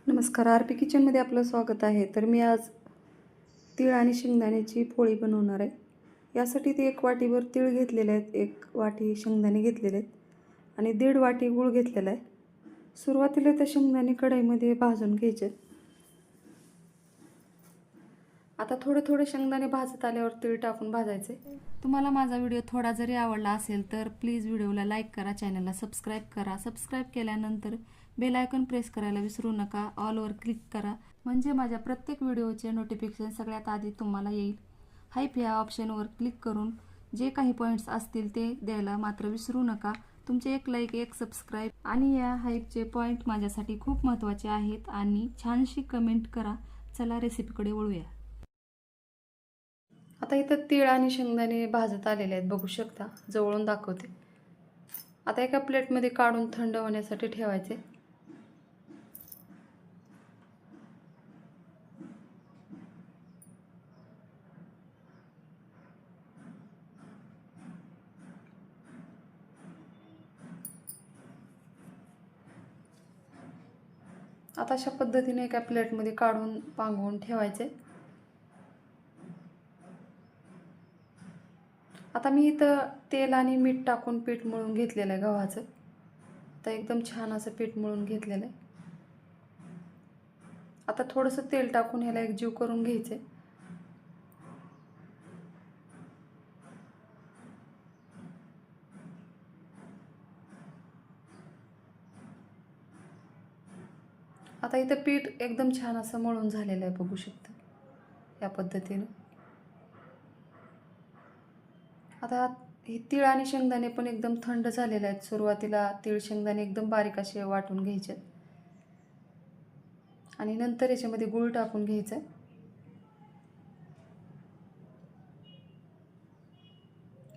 नमस्कार, R P किचनमध्ये आपलं स्वागत आहे. तर मी आज तीळ आणि शेंगदाण्याची पोळी बनवणार आहे. यासाठी ते 1 वाटीभर तीळ घेतलेले आहेत, 1 वाटी शेंगदाणे घेतलेले आहेत आणि 1.5 वाटी गूळ घेतलेला आहे. सुरुवातीला तर शेंगदाणे कढईमध्ये भाजून घ्यायचे. आता थोडे थोडे शेंगदाणे भाजत आल्यावर तीळ टाकून भाजायचे. तुम्हाला माझा व्हिडिओ थोडा जरी आवडला असेल तर प्लीज व्हिडिओला लाईक करा, चॅनलला सबस्क्राईब करा. सबस्क्राईब केल्यानंतर बेल आयकॉन प्रेस करायला विसरू नका. ऑलवर क्लिक करा म्हणजे माझ्या प्रत्येक व्हिडिओचे नोटिफिकेशन सगळ्यात आधी तुम्हाला येईल. हाईप या ऑप्शनवर क्लिक करून जे काही पॉईंट्स असतील ते द्यायला मात्र विसरू नका. तुमचे एक लाईक, एक सबस्क्राईब आणि या हाईपचे पॉईंट माझ्यासाठी खूप महत्त्वाचे आहेत. आणि छानशी कमेंट करा. चला रेसिपीकडे वळूया. आता इथं तीळ आणि शेंगदाणे भाजत आलेले आहेत, बघू शकता. जवळून दाखवते. आता एका प्लेटमध्ये काढून थंड होण्यासाठी ठेवायचे. आता अशा पद्धतीने एका प्लेटमध्ये काढून पांगवून ठेवायचे. आता मी इथं तेल आणि मीठ टाकून पीठ मळून घेतलेलं आहे गव्हाचं. आता एकदम छान असं पीठ मळून घेतलेलं आहे. आता थोडंसं तेल टाकून ह्याला एकजीव करून घ्यायचे. आता इथं पीठ एकदम छान असं मळून झालेलं आहे, बघू शकता या पद्धतीने. आता हे तीळ आणि शेंगदाणे पण एकदम थंड झालेले आहेत. सुरुवातीला तीळ शेंगदाणे एकदम बारीक असे वाटून घ्यायचे आणि नंतर याच्यामध्ये गूळ टाकून घ्यायचं.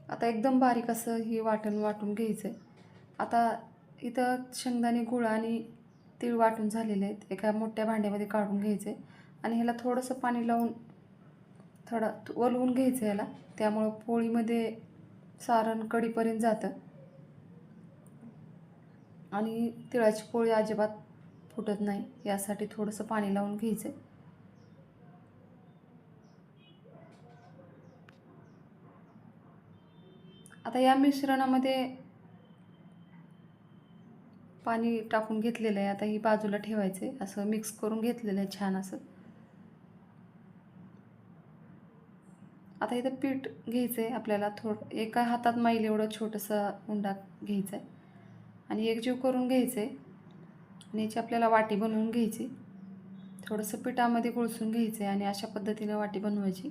आता एकदम बारीक असं हे वाटून घ्यायचं. आता इथं शेंगदाणे, गूळ आणि तीळ वाटून झालेले आहेत. एका मोठ्या भांड्यामध्ये काढून घ्यायचे आणि ह्याला थोडंसं पाणी लावून थोडा वलवून घ्यायचं ह्याला. त्यामुळं पोळीमध्ये सारण कढीपर्यंत जातं आणि तिळाची पोळी अजिबात फुटत नाही. यासाठी थोडंसं पाणी लावून घ्यायचं. आता या मिश्रणामध्ये पाणी टाकून घेतलेलं आहे. आता ही बाजूला ठेवायचे. असं मिक्स करून घेतलेलं आहे छान असं. आता इथं पीठ घ्यायचं आहे आपल्याला. एका हातात माईल एवढं छोटंसं उंडा घ्यायचं आहे आणि एकजीव करून घ्यायचं आहे आणि याची आपल्याला वाटी बनवून घ्यायची. थोडंसं पिठामध्ये घुळसून घ्यायचं आहे आणि अशा पद्धतीने वाटी बनवायची.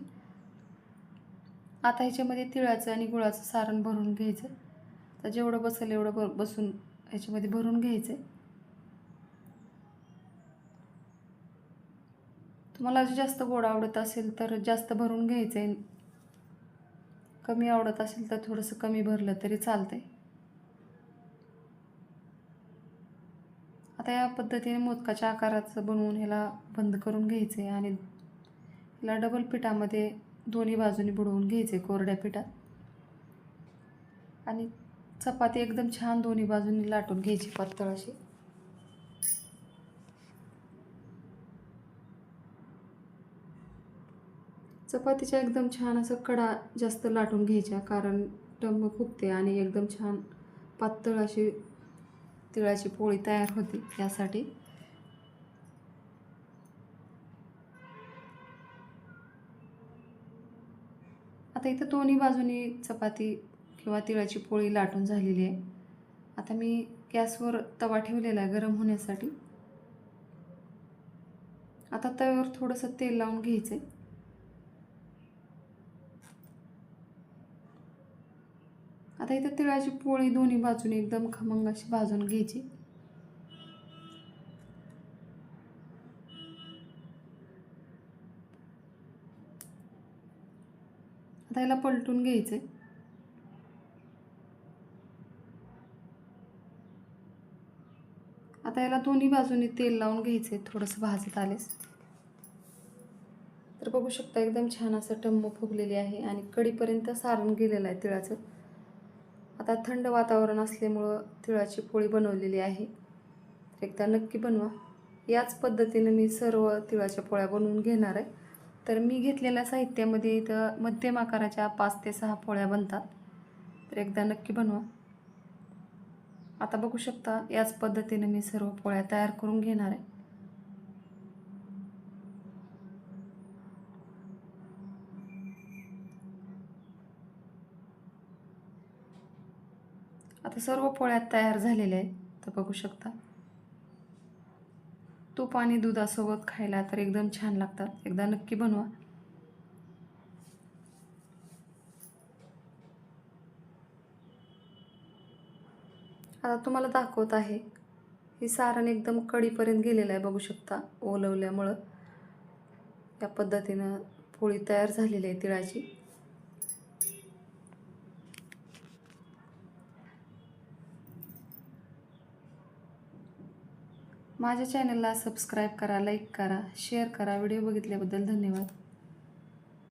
आता ह्याच्यामध्ये तिळाचं आणि गुळाचं सारण भरून घ्यायचं. तर जेवढं बसेल एवढं बसून ह्याच्यामध्ये भरून घ्यायचं. तुम्हाला जास्त गोड आवडत असेल तर जास्त भरून घ्यायचं आहे. कमी आवडत असेल तर थोडंसं कमी भरलं तरी चालतंय. आता या पद्धतीने मोदकाच्या आकाराचं बनवून ह्याला बंद करून घ्यायचं आहे आणि ह्याला डबल पिठामध्ये दोन्ही बाजूनी बुडवून घ्यायचे, कोरड्या पिठात. आणि चपाती एकदम छान दोन्ही बाजूनी लाटून घ्यायची पातळ अशी. चपातीच्या एकदम छान असं कडा जास्त लाटून घ्यायच्या, कारण टम्म फुगते आणि एकदम छान पातळ अशी तिळाची पोळी तयार होते यासाठी. आता इथं दोन्ही बाजूनी चपाती किंवा तिळाची पोळी लाटून झालेली आहे. आता मी गॅसवर तवा ठेवलेला आहे गरम होण्यासाठी. आता तव्यावर थोडंसं तेल लावून घ्यायचं आहे. आता इथं तिळाची पोळी दोन्ही बाजूने एकदम खमंग अशी भाजून घ्यायची. आता याला पलटून घ्यायचं. आता याला दोन्ही बाजूनी तेल लावून घ्यायचे. थोडंसं भाजत आलेस तर बघू शकता एकदम छान असं टम्म फुगलेली आहे आणि कढीपर्यंत सारण गेलेलं आहे तिळाचं. आता थंड वातावरण असल्यामुळं तिळाची पोळी बनवलेली आहे. एकदा नक्की बनवा. याच पद्धतीने मी सर्व तिळाच्या पोळ्या बनवून घेणार आहे. तर मी घेतलेल्या साहित्यामध्ये इथं मध्यम आकाराच्या 5 ते 6 पोळ्या बनतात. तर एकदा नक्की बनवा. आता बघू शकता याच पद्धतीने मी सर्व पोळ्या तयार करून घेणार आहे. आता सर्व पोळ्या तयार झालेल्या आहेत. तर बघू शकता तूप आणि दुधासोबत खायला तर एकदम छान लागतात. एकदा नक्की बनवा. आता तुम्हाला दाखवत आहे. हे सारण एकदम कढीपर्यंत गेलेलं आहे. बघू शकता ओलवल्यामुळं या पद्धतीनं पोळी तयार झालेली आहे तिळाची. माझ्या चॅनलला सबस्क्राईब करा, लाईक करा, शेअर करा. व्हिडिओ बघितल्याबद्दल धन्यवाद.